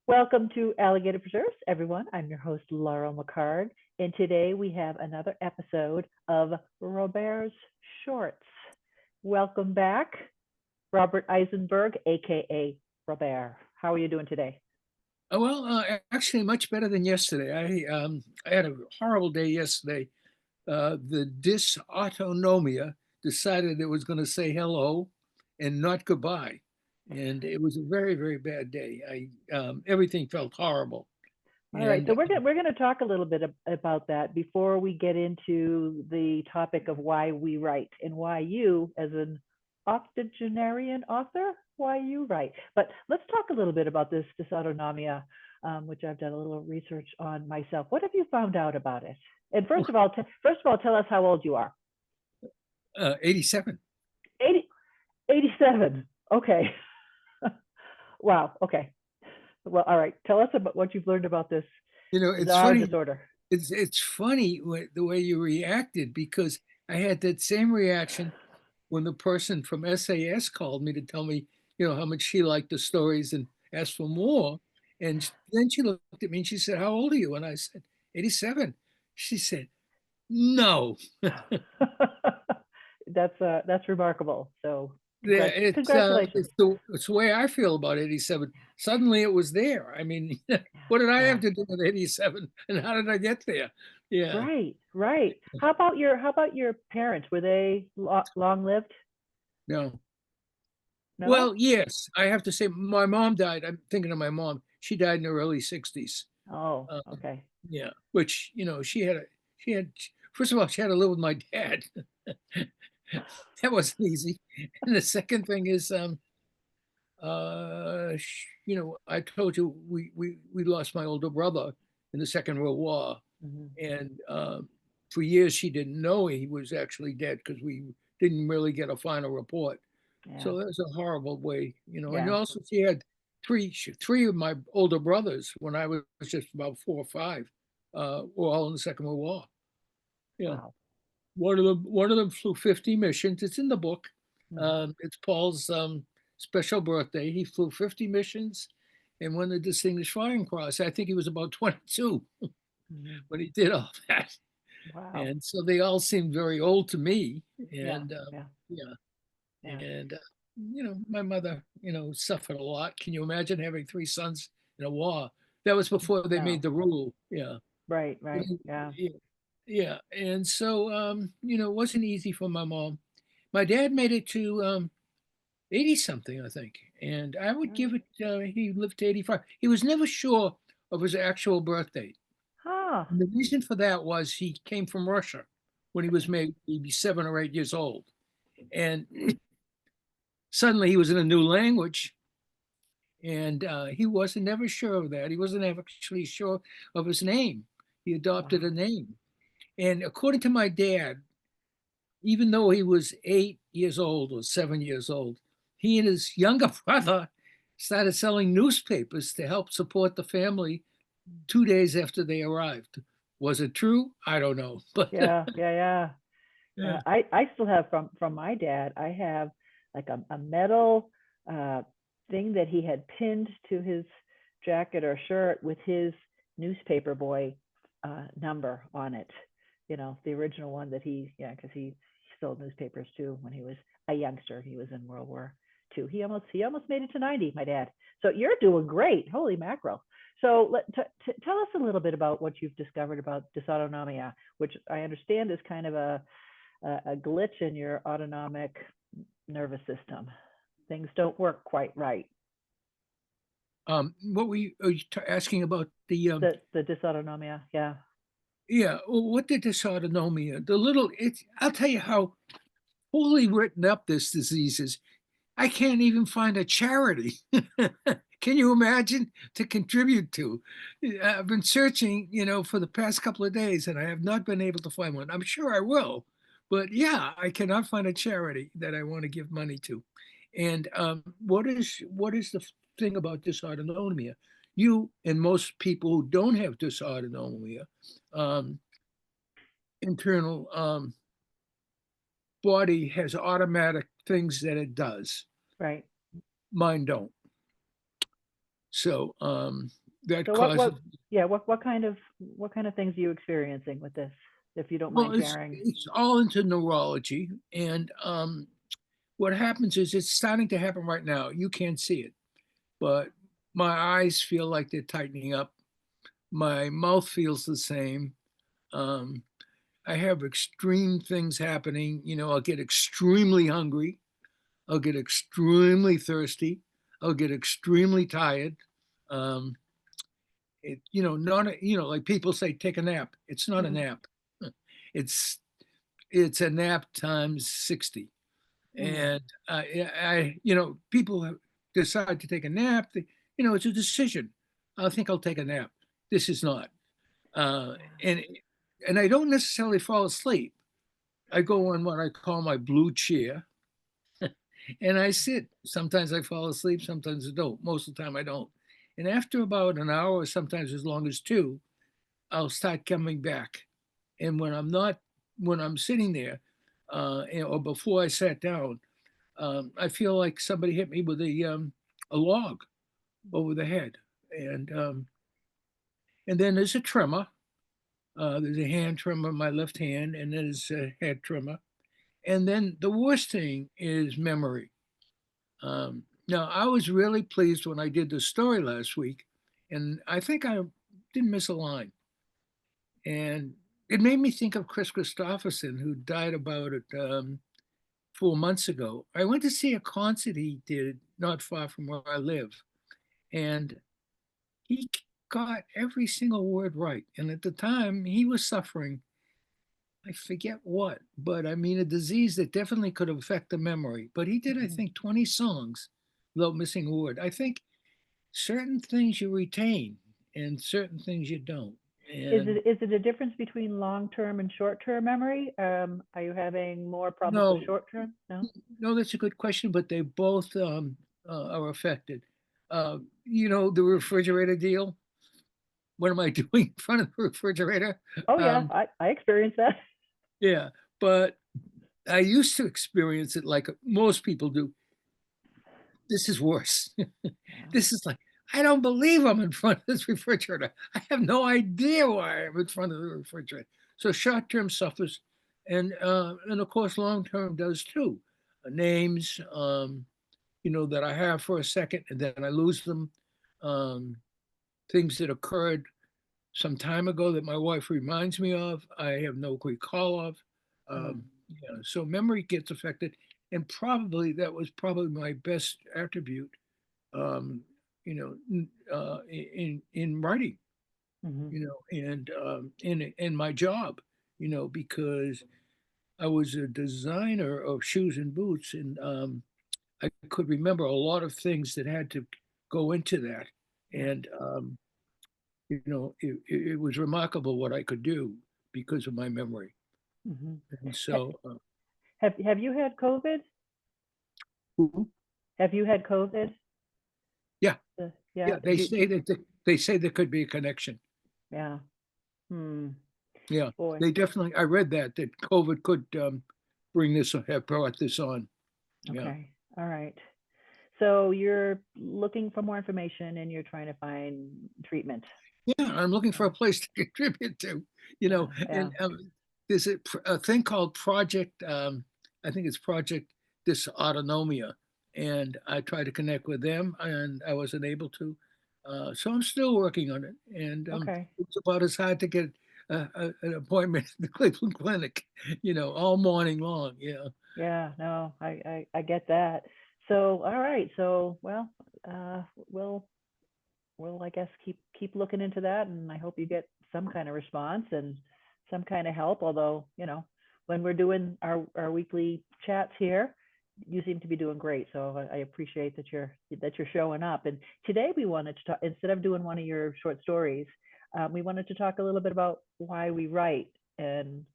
Welcome to Alligator Preserves, everyone. I'm your host, Laurel McHargue, and today we have another episode of Robert's Shorts. Welcome back, Robert Eisenberg, aka Robert. How are you doing today? Actually, much better than yesterday. I had a horrible day yesterday. The dysautonomia decided it was going to say hello and not goodbye, and it was a very, very bad day. I everything felt horrible, All right, and so we're gonna talk a little bit about that before we get into the topic of why we write and why you, as an octogenarian author, why you write. But let's talk a little bit about this dysautonomia, which I've done a little research on myself. What have you found out about it? And first of all, tell us how old you are. 87. 80, 87. Okay. Wow. Okay. Well, all right. Tell us about what you've learned about this It's bizarre funny. disorder. It's funny the way you reacted because I had that same reaction when the person from SAS called me to tell me, how much she liked the stories and asked for more. And then she looked at me and she said, "How old are you?" And I said, 87. She said, "No." That's remarkable. So Yeah, congratulations. it's the way I feel about 87. Suddenly it was there. I mean, what did I Yeah. have to do with 87? And how did I get there? Yeah. Right. Right. How about your parents? Were they long lived? No. No. Well, yes, I have to say my mom died. I'm thinking of my mom. She died in her early 60s. Oh. Um, Okay. yeah, which, she had, first of all, she had to live with my dad. That wasn't easy. And the second thing is, I told you we lost my older brother in the Second World War. Hmm. And for years, she didn't know he was actually dead because we didn't really get a final report. Yeah. So that was a horrible way. And Yeah. also, she had three of my older brothers when I was just about 4 or 5, were all in the Second World War. Yeah, Wow. one of them flew 50 missions. It's in the book. Hmm. It's Paul's special birthday. He flew 50 missions and won the Distinguished Flying Cross. I think he was about 22 Hmm. when he did all that. Wow. And so they all seemed very old to me. Yeah. And Yeah. yeah, Yeah. and my mother, suffered a lot. Can you imagine having 3 sons in a war? That was before they made No. the rule. Yeah. Right. Right. Yeah. Yeah. Yeah. And so, it wasn't easy for my mom. My dad made it to 80 something, I think. And I would give Right. it, he lived to 85. He was never sure of his actual birth date. Huh. And the reason for that was he came from Russia when he was Okay. maybe 7 or 8 years old. And suddenly he was in a new language. And he wasn't never sure of that. He wasn't actually sure of his name. He adopted a Wow. name. And according to my dad, even though he was 8 years old or 7 years old, he and his younger brother started selling newspapers to help support the family 2 days after they arrived. Was it true? I don't know. But Yeah. Yeah. Yeah. yeah. Yeah, I still have from my dad. I have like a metal uh, thing that he had pinned to his jacket or shirt with his newspaper boy number on it. You know, the original one that yeah, because he sold newspapers too when he was a youngster. He was in World War II. He almost made it to 90. My dad. So you're doing great. Holy mackerel. So tell us a little bit about what you've discovered about dysautonomia, which I understand is kind of a glitch in your autonomic nervous system. Things don't work quite right. What were you asking about the The dysautonomia, yeah. yeah, what the dysautonomia? I'll tell you how poorly written up this disease is. I can't even find a charity. Can you imagine to contribute to? I've been searching, for the past couple of days, and I have not been able to find one. I'm sure I will, but yeah, I cannot find a charity that I want to give money to. And what is the thing about dysautonomia? You and most people who don't have dysautonomia, um, internal body has automatic things that it does. Right. Mine don't. So that So causes, yeah, what kind of things are you experiencing with this, if you don't well, mind sharing? it's all into neurology. And what happens is it's starting to happen right now. You can't see it, but my eyes feel like they're tightening up. My mouth feels the same. Um, I have extreme things happening. I'll get extremely hungry. I'll get extremely thirsty. I'll get extremely tired. Um, not like people say, take a nap. It's not a Mhm. nap. It's it's a nap times 60. Mm. And people decide to take a nap. It's a decision. I think I'll take a nap. This is not. Uh, and and I don't necessarily fall asleep. I go on what I call my blue chair, and I sit. Sometimes I fall asleep, sometimes I don't. Most of the time I don't. And after about an hour, or sometimes as long as two, I'll start coming back. And when I'm sitting there, or before I sat down, I feel like somebody hit me with a log over the head, and then there's a tremor. There's a hand tremor in my left hand, and there's a head tremor. And then the worst thing is memory. Now, I was really pleased when I did the story last week, and I think I didn't miss a line. And it made me think of Chris Christopherson, who died about it 4 months ago. I went to see a concert he did not far from where I live, and he got every single word right. And at the time, he was suffering, I forget what, but I mean, a disease that definitely could affect the memory. But he did, I Mhm. think, 20 songs without missing a word. I think certain things you retain and certain things you don't. And Is it a difference between long-term and short-term memory? Are you having more problems with no, short-term? No? no, that's a good question, but they both are affected. The refrigerator deal. What am I doing in front of the refrigerator? Oh, yeah, Um, I experienced that. yeah, but I used to experience it like most people do. This is worse. Yeah. This is like, I don't believe I'm in front of this refrigerator. I have no idea why I'm in front of the refrigerator. So short term suffers, and of course long term does too. Names, that I have for a second and then I lose them. Um, Things that occurred some time ago that my wife reminds me of, I have no recall of. Mm. So memory gets affected, and probably that was probably my best attribute, um, in writing, Mhm. and in my job, because I was a designer of shoes and boots, and I could remember a lot of things that had to go into that, Yeah. and it was remarkable what I could do because of my memory. Mhm. And Ha so, have you had COVID? mhm. Have you had COVID? Yeah, Yeah, yeah, they say there could be a connection. yeah. Hmm. Yeah, Boy. they definitely. I read that COVID could bring this, have brought this on. Yeah, Okay. All right. So you're looking for more information and you're trying to find treatment. yeah. I'm looking for Yeah. a place to contribute to. Yeah. And Yeah. there's a thing called Project. I think it's Project Dysautonomia, and I tried to connect with them, and I wasn't able to. So I'm still working on it, and Okay. it's about as hard to get an appointment at the Cleveland Clinic, all morning long. Yeah. Yeah. No, I get that. So, all right. So, well, uh, we'll I guess keep looking into that, and I hope you get some kind of response and some kind of help. Although, when we're doing our weekly chats here, you seem to be doing great. So I appreciate that you're showing up. And today we wanted to talk, instead of doing one of your short stories, we wanted to talk a little bit about why we write, and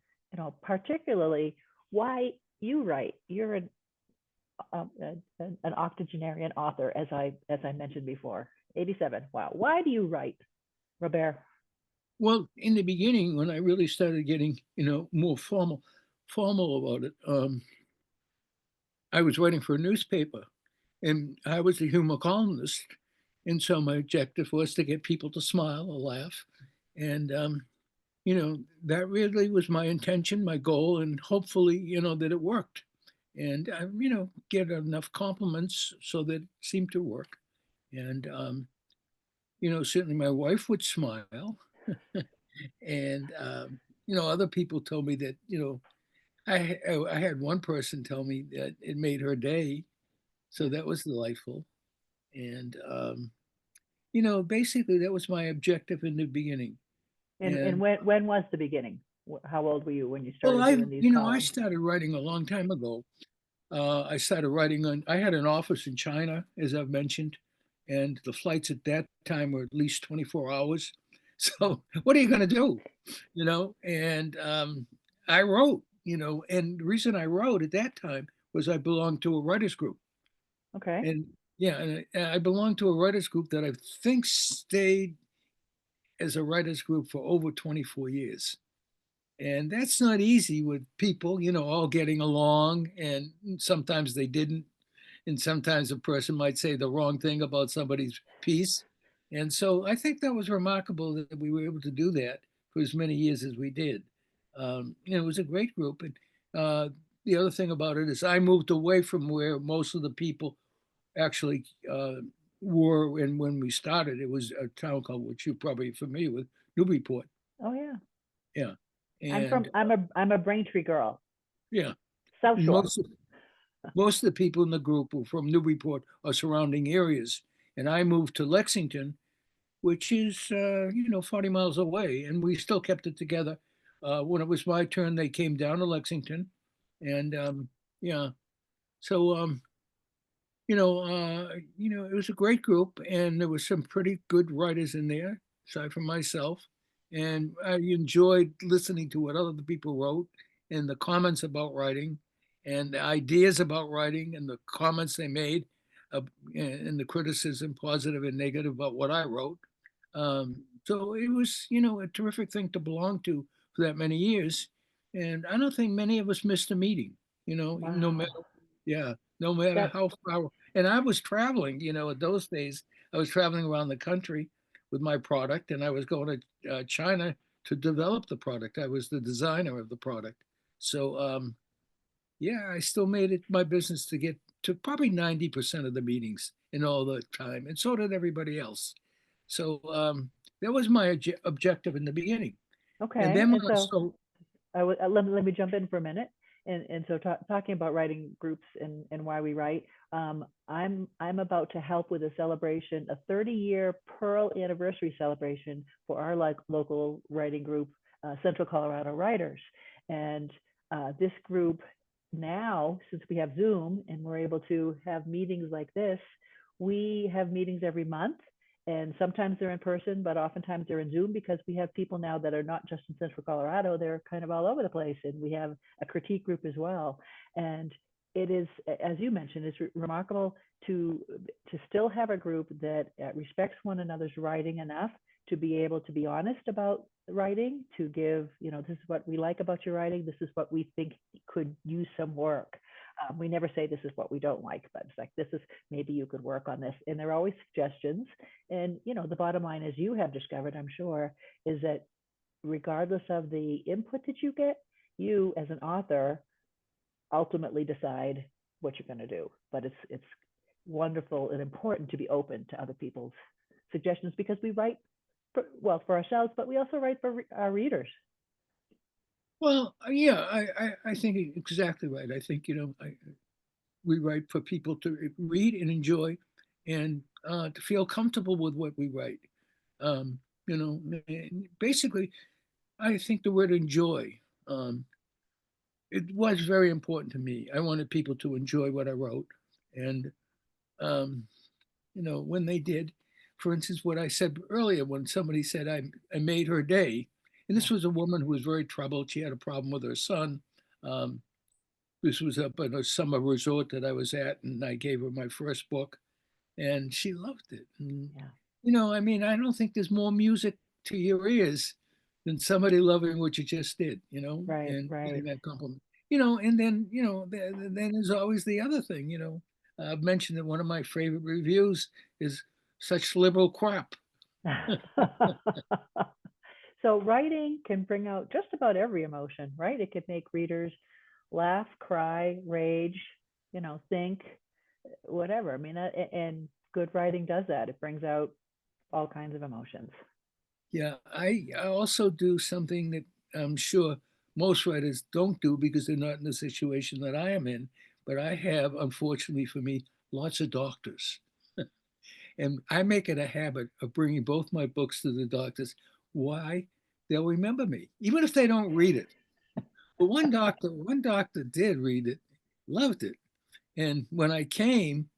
particularly why you write. You're an octogenarian author, as I mentioned before. 87. Wow. Why do you write, Robert? Well, in the beginning, when I really started getting, more formal about it, I was writing for a newspaper, and I was a humor columnist, And so my objective was to get people to smile or laugh. And, that really was my intention, my goal, and hopefully, that it worked. And, get enough compliments so that it seemed to work. And, certainly my wife would smile. And, other people told me that, I had one person tell me that it made her day. So that was delightful. And, basically that was my objective in the beginning. And And when was the beginning? How old were you when you well, started doing these I columns? started writing a long time ago. I started writing I had an office in China, as I've mentioned, and the flights at that time were at least 24 hours. So what are you going to do? And I wrote, and the reason I wrote at that time was I belonged to a writers group. Okay. And yeah, and I belonged to a writers group that I think stayed as a writers group for over 24 years. And that's not easy with people, all getting along. And sometimes they didn't. And sometimes a person might say the wrong thing about somebody's piece. And so I think that was remarkable that we were able to do that for as many years as we did. It was a great group. And the other thing about it is I moved away from where most of the people actually were. And when we started, it was a town called, which you're probably familiar with, Newburyport. Oh yeah. Yeah. I'm And from I'm a Braintree girl. yeah, South and Shore. most of the people in the group were from Newburyport or surrounding areas. And I moved to Lexington, which is 40 miles away, and we still kept it together. When it was my turn, they came down to Lexington, and yeah, so it was a great group, and there was some pretty good writers in there, aside from myself. And I enjoyed listening to what other people wrote and the comments about writing and the ideas about writing and the comments they made and the criticism, positive and negative, about what I wrote. So it was, a terrific thing to belong to for that many years. And I don't think many of us missed a meeting, no matter, Wow. yeah, no matter That how far. And I was traveling, at those days, I was traveling around the country with my product, and I was going to China to develop the product. I was the designer of the product. So, yeah, I still made it my business to get to probably 90% of the meetings in all the time. And so did everybody else. So, that was my objective in the beginning. And okay. then And when I so saw, let me jump in for a minute. And so talking about writing groups and why we write, I'm about to help with a celebration, a 30-year Pearl anniversary celebration for our local writing group, Central Colorado Writers. And this group now, since we have Zoom and we're able to have meetings like this, we have meetings every month, and sometimes they're in person, but oftentimes they're in Zoom because we have people now that are not just in Central Colorado, they're kind of all over the place. And we have a critique group as well. And it is, as you mentioned, it's remarkable to still have a group that respects one another's writing enough to be able to be honest about writing, to give, this is what we like about your writing, this is what we think could use some work. We never say this is what we don't like, but it's like, this is, maybe you could work on this. And there are always suggestions. And, the bottom line, as you have discovered, I'm sure, is that regardless of the input that you get, you as an author ultimately decide what you're going to do. But it's wonderful and important to be open to other people's suggestions, because we write for ourselves, but we also write for our readers. well, yeah, I think exactly right. I think, we write for people to read and enjoy and to feel comfortable with what we write. Um, basically, I think the word enjoy, um, it was very important to me. I wanted people to enjoy what I wrote. And, um, when they did, for instance, what I said earlier, when somebody said I made her day, and Yeah. this was a woman who was very troubled. She had a problem with her son. Um, this was up at a summer resort that I was at, and I gave her my first book, and she loved it. And, Yeah. I mean, I don't think there's more music to your ears than somebody loving what you just did, Right. and Right. getting that compliment. And then, then there's always the other thing, I've mentioned that one of my favorite reviews is such liberal crap. So writing can bring out just about every emotion, right? It could make readers laugh, cry, rage, think, whatever. I mean, and good writing does that. It brings out all kinds of emotions. Yeah, I also do something that I'm sure most writers don't do because they're not in the situation that I am in. But I have, unfortunately for me, lots of doctors. And I make it a habit of bringing both my books to the doctors. Why? They'll remember me, even if they don't read it. But one doctor did read it, loved it. And when I came,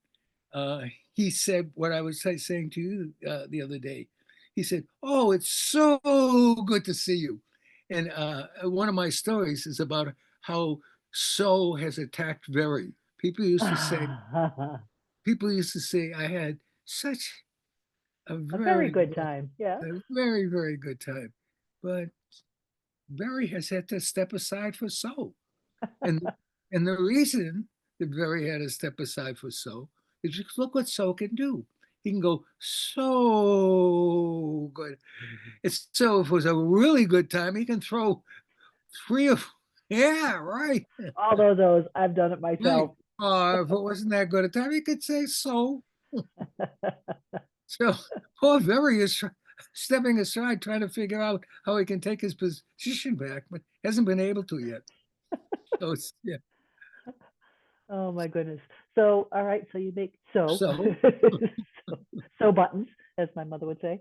uh, he said what I was saying to you the other day. He said, "Oh, it's so good to see you." And one of my stories is about how so has attacked Very. People used to say, A I had such a very very, good time. Yeah. very, very good time, but Very has had to step aside for so. And and the reason that Very had to step aside for So is because look what So can do. He can go so good. It's so if it was a really good time, he can throw three of yeah, right. All of those, I've done it Right. myself. If it wasn't that good a time, he could say so. So poor Very is stepping aside, trying to figure out how he can take his position back, but hasn't been able to yet. So it's yeah. Oh my goodness. So, all right. So you make so, So so, so buttons, as my mother would say.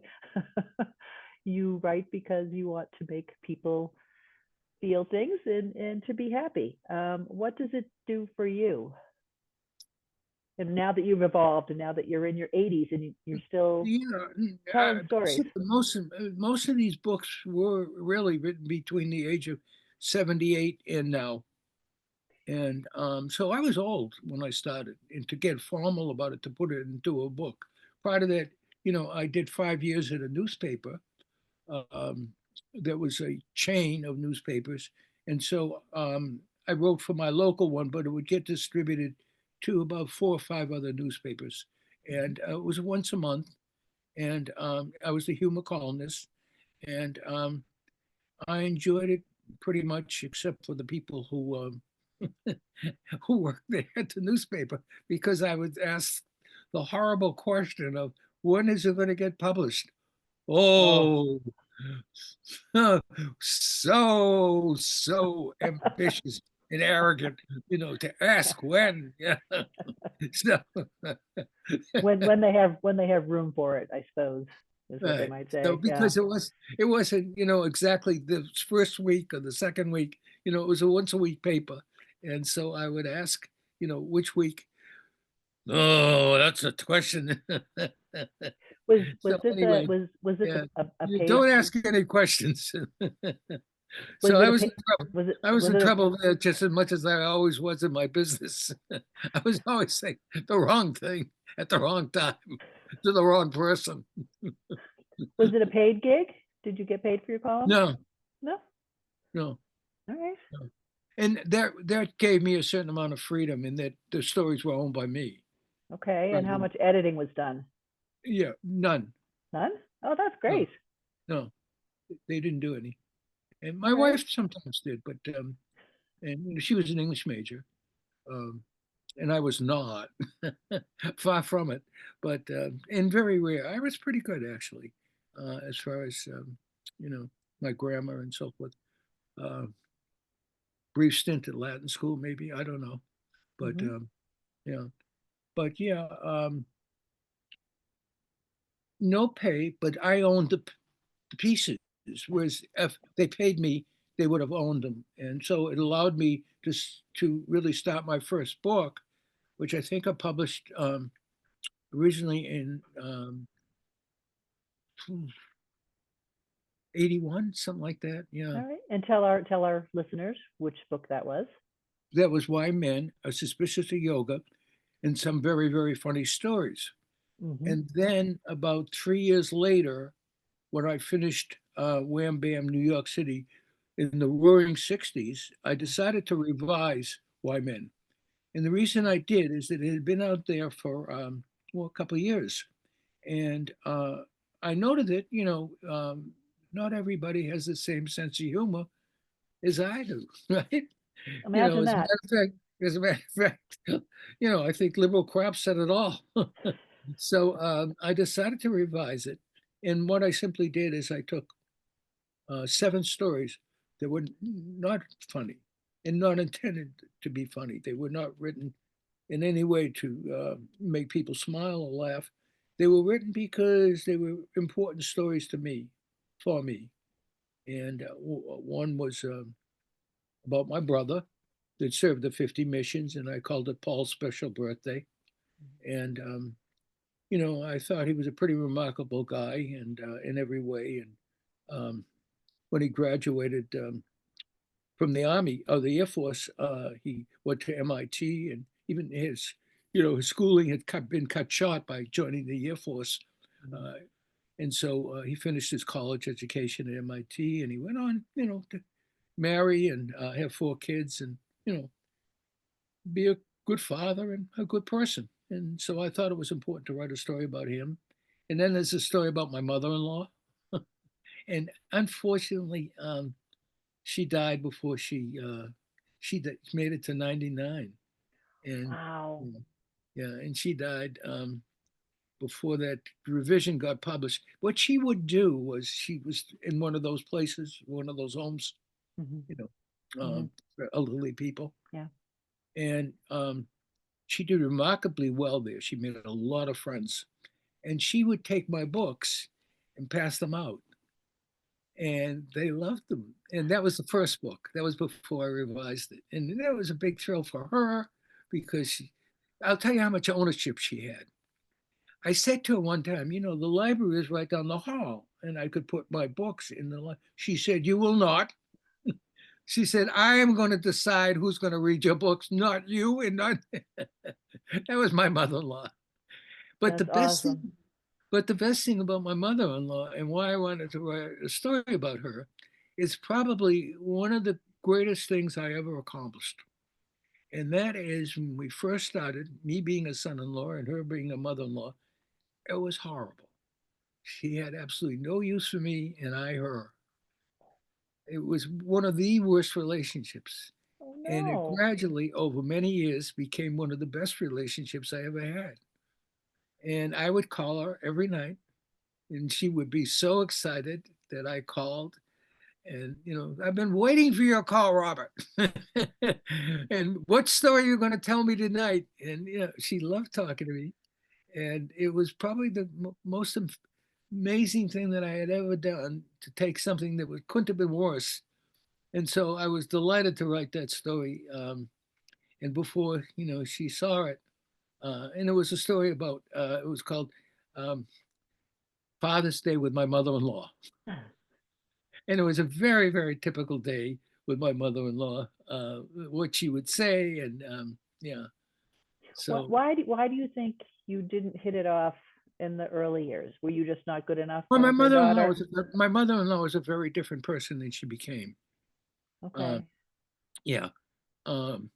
You write because you want to make people feel things and to be happy. What does it do for you? And now that you've evolved and now that you're in your 80s and you're still yeah, telling stories. most of these books were really written between the age of 78 and now. And so I was old when I started, and to get formal about it, to put it into a book. Prior to that, I did 5 years at a newspaper. Um, there was a chain of newspapers, and so I wrote for my local one, but it would get distributed to about 4 or 5 other newspapers, and it was once a month. And I was the humor columnist, and I enjoyed it pretty much, except for the people who worked there at the newspaper, because I would ask the horrible question of when is it going to get published? Oh, Oh, so ambitious and arrogant, to ask when. Yeah. So, when they have room for it, I suppose, is what they right. might So say. Yeah. because it wasn't, exactly the first week or the second week, it was a once a week paper. And so I would ask, which week. Oh, that's a question. Was So this a anyway, was this yeah, a you paid don't ask any questions. was So it I a was in pay trouble. was it I was was in it a trouble there just as much as I always was in my business. I was always saying the wrong thing at the wrong time to the wrong person. was it a paid gig? Did you get paid for your columns? No, No. no, All right. no. And that gave me a certain amount of freedom in that the stories were owned by me. Okay. And Rather how than- much editing was done? Yeah, none. None. Oh, that's No, great. no, they didn't do any. And All my right. wife sometimes did, but and she was an English major, um, and I was not, far from it. But and very rare. I was pretty good actually, as far as you know, my grammar and so forth. Uh, Brief stint at Latin school, maybe I don't know, but Mm-hmm. yeah, but yeah, no pay, but I owned the pieces. Whereas if they paid me, they would have owned them, and so it allowed me to really start my first book, which I think I published originally in 81, something like that. Yeah, All right. And tell our listeners which book that was. that was Why Men Are Suspicious of Yoga, and some very, very funny stories. Mm-hmm. And then about 3 years later, when I finished Wham Bam New York City in the roaring 60s, I decided to revise Why Men. And the reason I did is that it had been out there for, well, a couple of years. And I noted that, not everybody has the same sense of humor as I do, right? Imagine As a that. matter of fact, I think liberal crap said it all. So I decided to revise it. And what I simply did is I took 7 stories that were not funny and not intended to be funny. They were not written in any way to make people smile or laugh. They were written because they were important stories to me, for me. And one was about my brother that served the 50 missions, and I called it Paul's Special Birthday. And I thought he was a pretty remarkable guy, and in every way. And when he graduated from the Army or the Air Force, he went to MIT, and even his schooling had been cut short by joining the Air Force. Uh, and so he finished his college education at MIT, and he went on, to marry and have 4 kids, and be a good father and a good person. And so I thought it was important to write a story about him. And then there's a story about my mother-in-law. And unfortunately, she died before she made it to 99. And Wow. yeah, and she died before that revision got published. What she would do was she was in one of those places, one of those homes, Hmm. you know, Hmm. for elderly people. Yeah. And she did remarkably well there. She made a lot of friends. And she would take my books and pass them out. And they loved them. And that was the first book. That was before I revised it. And that was a big thrill for her because I'll tell you how much ownership she had. I said to her one time, the library is right down the hall and I could put my books in the library. She said, "You will not." She said, "I am going to decide who's going to read your books, not you." And not that was my mother-in-law. But the That's best thing, awesome. but the best thing about my mother-in-law and why I wanted to write a story about her is probably one of the greatest things I ever accomplished. And that is when we first started, me being a son-in-law and her being a mother-in-law, it was horrible. She had absolutely no use for me and I her. It was one of the worst relationships. Oh And it no. gradually, over many years, became one of the best relationships I ever had. And I would call her every night, and she would be so excited that I called. And, "I've been waiting for your call, Robert." And what story are you going to tell me tonight? And, she loved talking to me. And it was probably the most amazing thing that I had ever done to take something that couldn't have been worse. And so I was delighted to write that story. And before, she saw it, and it was a story about, it was called um, Father's Day with my mother-in-law. And it was a very, very typical day with my mother-in-law, what she would say. And yeah, so Why do you think you didn't hit it off in the early years? Were you just not good enough well, for her daughter? my mother-in-law was a very different person than she became. Um, Okay. yeah, um,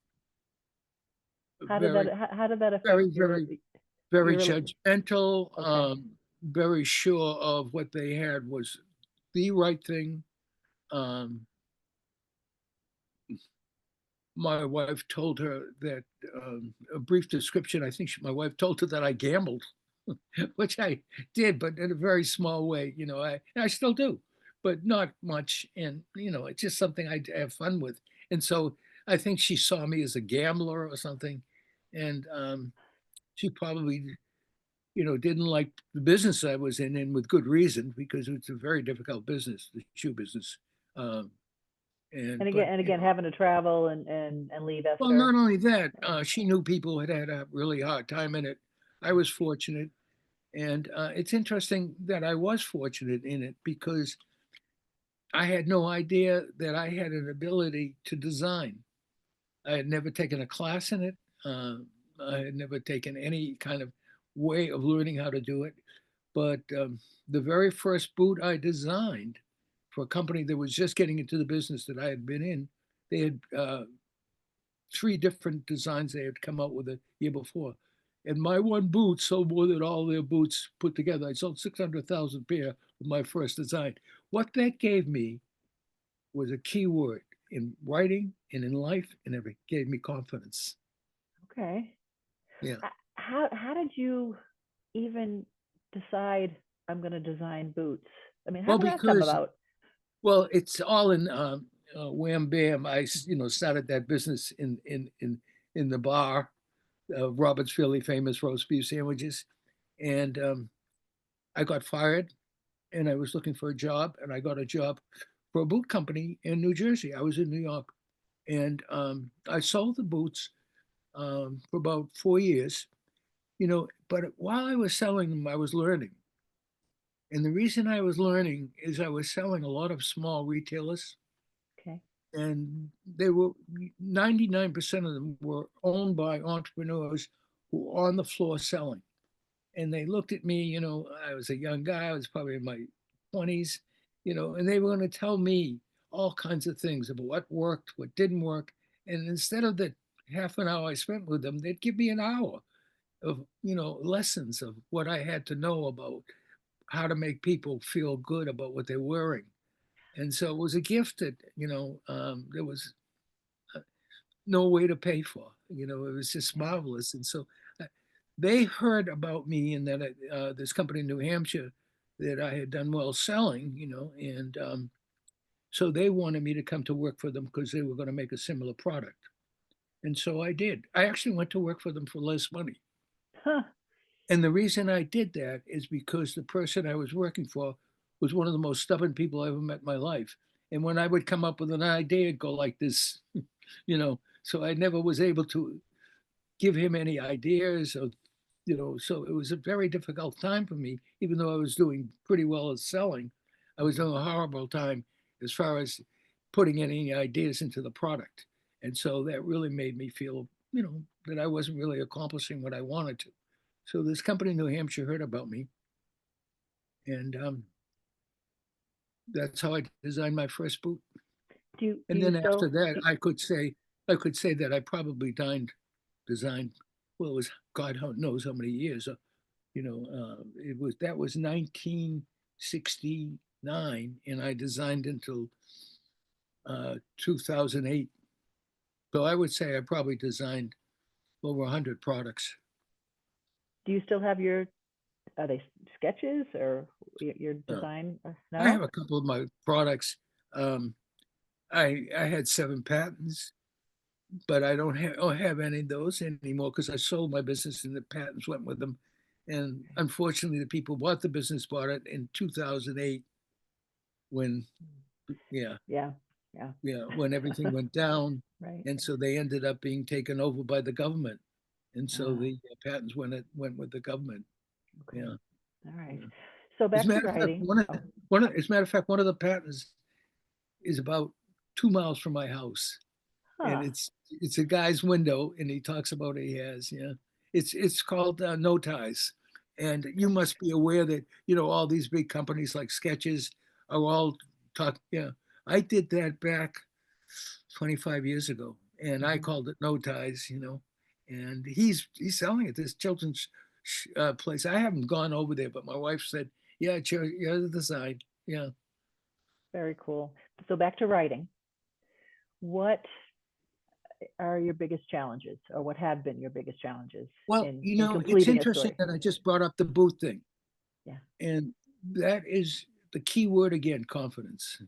How, very, how did that affect very, very, very your judgmental, okay. very sure of what they had was the right thing. Um, my wife told her that a brief description. I think my wife told her that I gambled, which I did, but in a very small way. I still do, but not much. And it's just something I have fun with. And so I think she saw me as a gambler or something, and she probably didn't like the business I was in, and with good reason, because it's a very difficult business, the shoe business. Um, and but And again having to travel and leave well, Esther. not only that, she knew people who had a really hard time in it. I was fortunate, and it's interesting that I was fortunate in it because I had no idea that I had an ability to design. I had never taken a class in it. Uh, I had never taken any kind of way of learning how to do it. But the very first boot I designed for a company that was just getting into the business that I had been in, they had 3 different designs they had come out with the year before. And my one boot sold more than all their boots put together. I sold 600,000 pair with my first design. What that gave me was a key word in writing and in life, and it gave me confidence. Okay. Yeah. How did you even decide I'm going to design boots? I mean, how Well, did that come because about? well, it's all in wham bam. Started that business in the bar, Robert's fairly famous roast beef sandwiches, and I got fired, and I was looking for a job, and I got a job for a boot company in New Jersey. I was in New York, and I sold the boots for about 4 years. But while I was selling them, I was learning. And the reason I was learning is I was selling a lot of small retailers, Okay. and they were 99% of them were owned by entrepreneurs who were on the floor selling. And they looked at me, I was a young guy, I was probably in my 20s, and they were going to tell me all kinds of things about what worked, what didn't work. And instead of the half an hour I spent with them, they'd give me an hour of, lessons of what I had to know about how to make people feel good about what they're wearing. And so it was a gift that, there was no way to pay for. It was just Yeah. marvelous. And so uh, they heard about me and that this company in New Hampshire that I had done well selling, and so they wanted me to come to work for them because they were going to make a similar product. And so I did. I actually went to work for them for less money. Huh. And the reason I did that is because the person I was working for was one of the most stubborn people I ever met in my life. And when I would come up with an idea, it'd go like this, So I never was able to give him any ideas or, so it was a very difficult time for me, even though I was doing pretty well at selling. I was Mhm. doing a horrible time as far as putting any ideas into the product. And so that really made me feel, that I wasn't really accomplishing what I wanted to. So this company in New Hampshire heard about me, and that's how I designed my first boot. Do And you then after still that, I could say that I probably designed. Well, it was God knows how many years. That was 1969, and I designed until 2008. So I would say I probably designed over 100 products. do you still have your are they sketches or your Uh, design? I have No. a couple of my products. Um, I had 7 patents, but I don't have any of those anymore because I sold my business and the patents went with them. And unfortunately, the people who bought the business bought it in 2008 when, yeah, Yeah. Yeah. yeah, when everything went down. Right. And so they ended up being taken over by the government. And so Ah, the patents went with the government. okay. Yeah. All right. Yeah. So As a back to matter of fact, writing. Oh, as a matter of fact, one of the patents is about 2 miles from my house. And huh. it's a guy's window, and he talks about what he has. Yeah, it's called No Ties, and you Okay. must be aware that all these big companies like Sketches are all talk. Yeah, I did that back 25 years ago, and I Hmm. called it No Ties. And he's selling it. This children's place. I haven't gone over there, but my wife said, "Yeah, it's your design." Yeah. Very cool. So back to writing. What are your biggest challenges, or what have been your biggest challenges Well, in it's completing a interesting story? that I just brought up the boot thing. Yeah. And that is the key word again, confidence.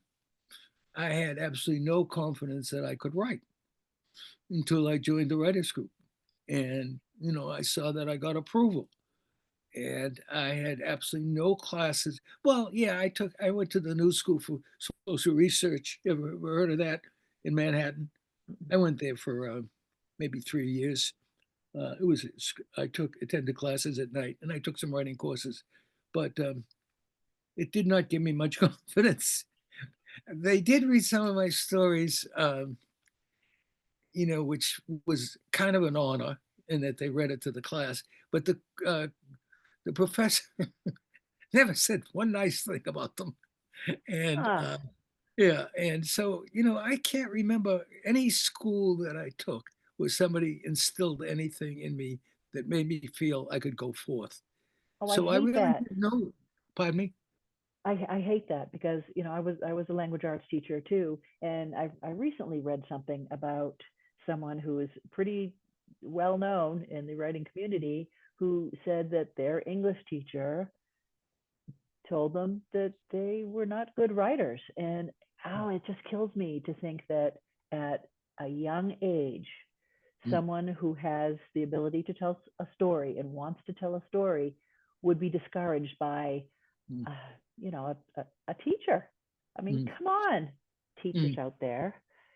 I had absolutely no confidence that I could write until I joined the writers group. And, I saw that I got approval. And I had absolutely no classes. Well, yeah, I went to the New School for Social Research. Ever heard of that in Manhattan? Mhm. I went there for maybe 3 years. It was I attended classes at night, and I took some writing courses, but it did not give me much confidence. They did read some of my stories, which was kind of an honor in that they read it to the class. But the professor never said one nice thing about them, and Ah, yeah, and so I can't remember any school that I took where somebody instilled anything in me that made me feel I could go forth. Oh, I So I hate really that. didn't know. Pardon me? I hate that because I was a language arts teacher too, and I recently read something about someone who is pretty well known in the writing community who said that their English teacher told them that they were not good writers. And oh, it just kills me to think that at a young age, Mm, someone who has the ability to tell a story and wants to tell a story would be discouraged by, mm, uh, a teacher. I mean, mm, come on, teachers mm. out there.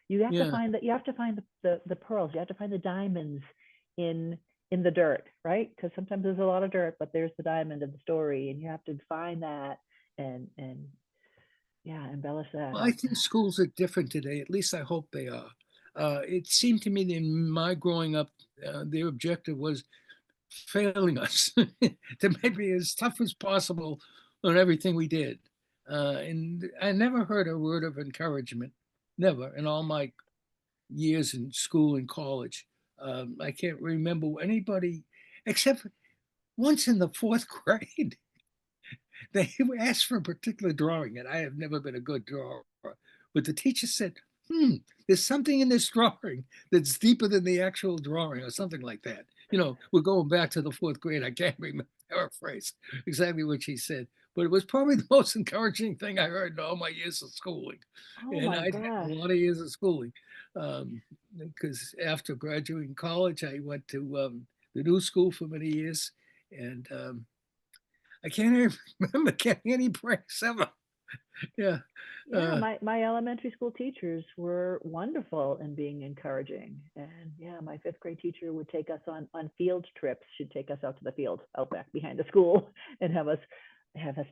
You have to Yeah. find that. You have to find the pearls. You have to find the diamonds in in the dirt, right? Because sometimes there's a lot of dirt, but there's the diamond of the story, and you have to find that and yeah, embellish that. Well, I think schools are different today. At least I hope they are. It seemed to me that in my growing up, their objective was failing us to make it as tough as possible on everything we did. And I never heard a word of encouragement, never, in all my years in school and college. I can't remember anybody, except once in the fourth grade, they asked for a particular drawing, and I have never been a good drawer. But the teacher said, there's something in this drawing that's deeper than the actual drawing, or something like that. We're going back to the fourth grade. I can't remember paraphrase exactly what she said, but it was probably the most encouraging thing I heard in all my years of schooling. Oh And my I'd had a gosh. lot of years of schooling, because after graduating college, I went to the new school for many years, and I can't even remember getting any breaks ever. Yeah. Yeah, Uh, my elementary school teachers were wonderful in being encouraging. And yeah, my fifth grade teacher would take us on field trips. She'd take us out to the field out back behind the school and have us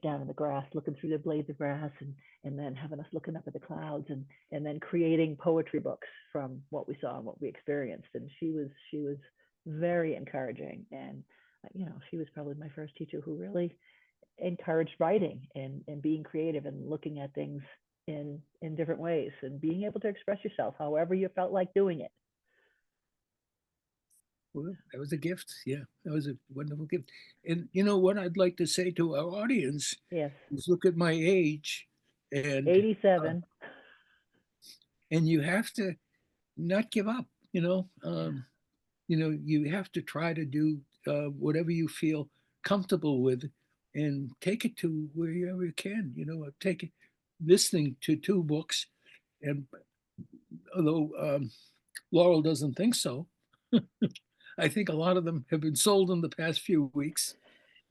down in the grass looking through the blades of grass and then having us looking up at the clouds and then creating poetry books from what we saw and what we experienced. And she was very encouraging. And she was probably my first teacher who really encouraged writing and being creative and looking at things in different ways and being able to express yourself however you felt like doing it. well, that was a gift. Yeah, that was a wonderful gift. And you know what I'd like to say to our audience Yes. is look at my age, and uh, 87. and you have to not give up. You have to try to do whatever you feel comfortable with, and take it to wherever you can. Take it listening to two books, and although Laurel doesn't think so. I think a lot of them have been sold in the past few weeks,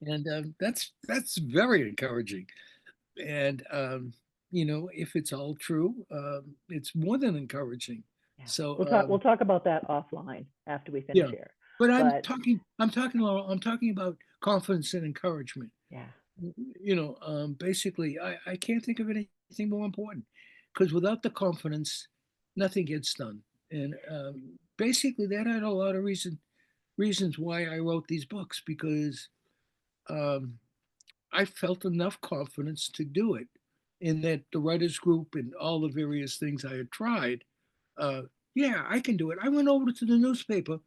and that's very encouraging. And if it's all true, it's more than encouraging. Yeah. So We'll talk about that offline after we finish yeah, here. but But Laurel, I'm talking about confidence and encouragement. yeah. Basically, I can't think of anything more important, because without the confidence, nothing gets done. And basically, that had a lot of reasons why I wrote these books, because um, I felt enough confidence to do it. In that the writers group and all the various things I had tried, uh, yeah, I can do it. I went over to the newspaper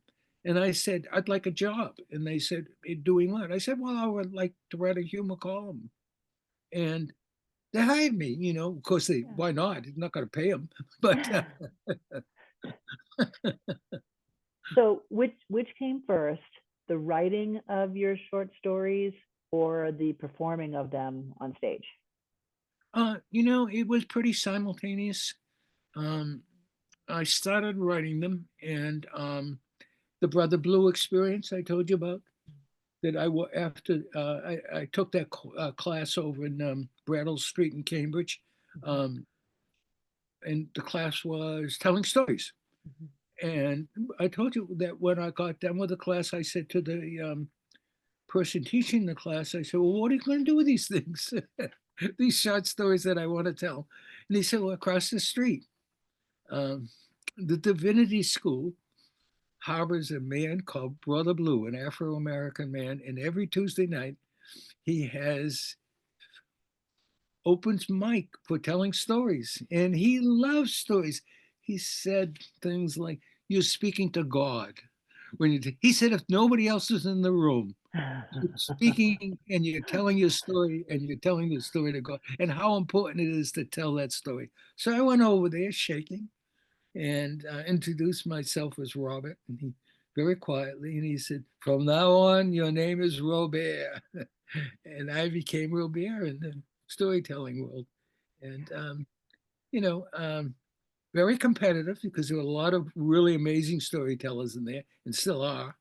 and I said, I'd like a job. And they said, doing what? I said, well, I would like to write a humor column. And they hired me, of course, why not? I'm not going to pay them. But Yeah. So which came first, the writing of your short stories or the performing of them on stage? it was pretty simultaneous. Um, I started writing them, and the Brother Blue experience I told you about, that after I took that class over in Brattle Street in Cambridge, Mhm. um, and the class was telling stories. Mhm. And I told you that when I got done with the class, I said to the person teaching the class, I said, "Well, what are you going to do with these things, these short stories that I want to tell?" And he said, "Well, across the street, um, the Divinity School harbors a man called Brother Blue, an Afro-American man, and every Tuesday night he has opens mic for telling stories, and he loves stories." He said things like, "You're speaking to God," he said if nobody else is in the room, you're speaking and you're telling your story and you're telling the story to God and how important it is to tell that story. So I went over there shaking and introduced myself as Robert, and he very quietly, and he said, "From now on, your name is Robert," and I became Robert in the storytelling world, and you know, very competitive because there were a lot of really amazing storytellers in there, and still are,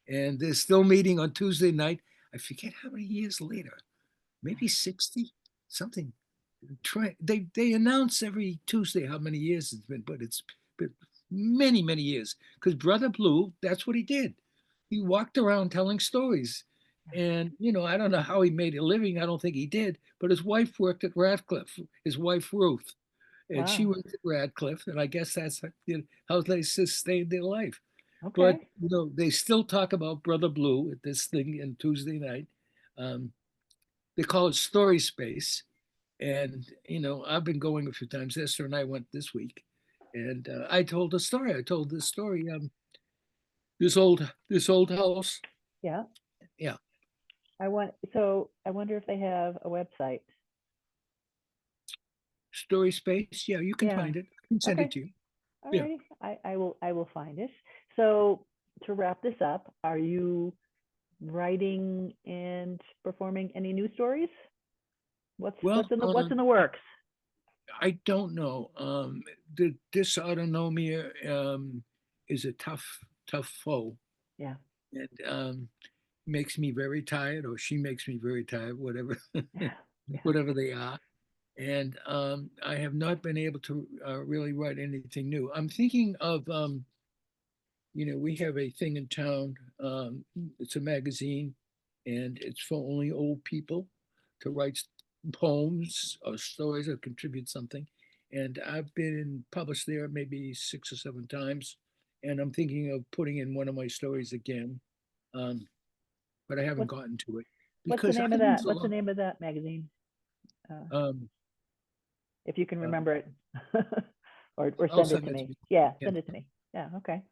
and they're still meeting on Tuesday night. I forget how many years later, maybe 60, something. They announce every Tuesday how many years it's been, but it's been many years. Because Brother Blue, that's what he did. He walked around telling stories, and I don't know how he made a living. I don't think he did, but his wife worked at Radcliffe. His wife Ruth, and she Wow. worked at Radcliffe, and I guess that's how they sustained their life. But Okay. they still talk about Brother Blue at this thing on Tuesday night. Um, they call it Story Space, and I've been going a few times. Esther and I went this week, and I told a story. I told this story. This old house. Yeah. Yeah, I wonder if they have a website. Story Space. Yeah, you can Yeah. find it. I can send it Okay. to you. All Yeah. righty. I will find it. So to wrap this up, are you writing and performing any news stories? Well, What's in the works? I don't know. The dysautonomia is a tough foe, Yeah. and makes me very tired, or she makes me very tired, whatever, Yeah. Yeah. whatever they are. And I have not been able to really write anything new. I'm thinking of, we have a thing in town. It's a magazine, and it's for only old people to write poems or stories or contribute something. And I've been published there maybe 6 or 7 times, and I'm thinking of putting in one of my stories again, um, but I haven't What's gotten to it what's the because I name of lose that? a What's the lot. name of that magazine? Uh, Um, if you can uh, remember it, or I'll send it send to it to me. you. Yeah, Yeah, send it to me. Yeah. Okay.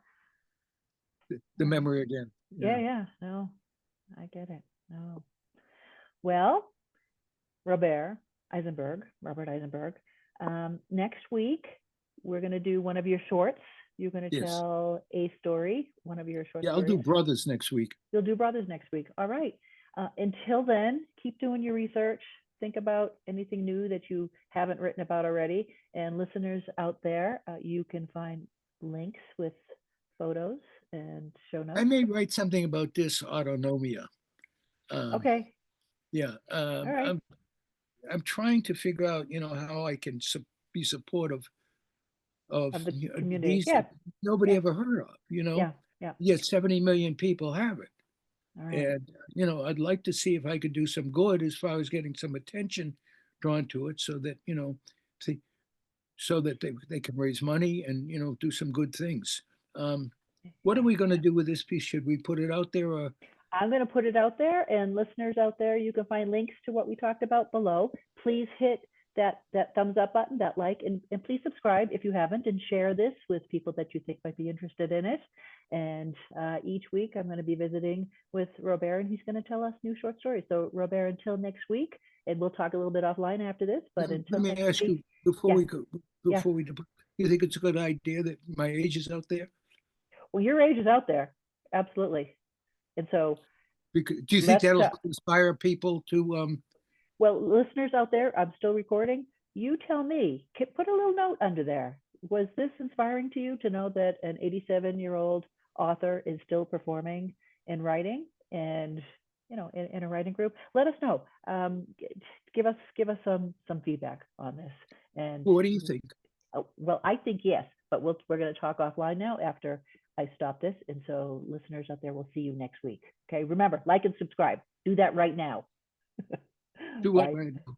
the All right. memory again. Yeah. Yeah. Yeah. No, I get it. No. Well, Robert Eisenberg. Next week, we're going to do one of your shorts. You're going to Yes. tell a story, one of your short Yeah, I'll do stories. brothers next week. You'll do brothers next week. All right. Until then, keep doing your research. Think about anything new that you haven't written about already. And listeners out there, you can find links with photos and show I notes. may write something about dysautonomia. Um, Okay. yeah, All right. I'm trying to figure out, how I can be supportive of Of the a community. disease Yeah. that nobody Yeah. ever heard of. Yeah. Yeah. Yet 70 million people have it. All right. And, I'd like to see if I could do some good as far as getting some attention drawn to it so that, see, so that they can raise money and, do some good things. What are Yeah. we going to do with this piece? Should we put it out there or? I'm going to put it out there, and listeners out there, you can find links to what we talked about below. Please hit that thumbs up button, that like, and please subscribe if you haven't, and share this with people that you think might be interested in it. And each week, I'm going to be visiting with Robert, and he's going to tell us new short stories. So, Robert, until next week, and we'll talk a little bit offline after this. But Let until me next ask week, you before yeah, we go, yeah. before we depart, you think it's a good idea that my age is out there? Well, your age is out there, absolutely. And so Because, do you think let's that'll inspire people to well, listeners out there, I'm still recording. You tell me, put a little note under there. Was this inspiring to you to know that an 87-year-old author is still performing and writing and in a writing group? Let us know. Give us some feedback on this. And what do you think? well, I think yes, but we're going to talk offline now after I stop this. And so listeners out there, we'll see you next week. Okay, remember, like and subscribe. Do that right now. Do what Bye. right now?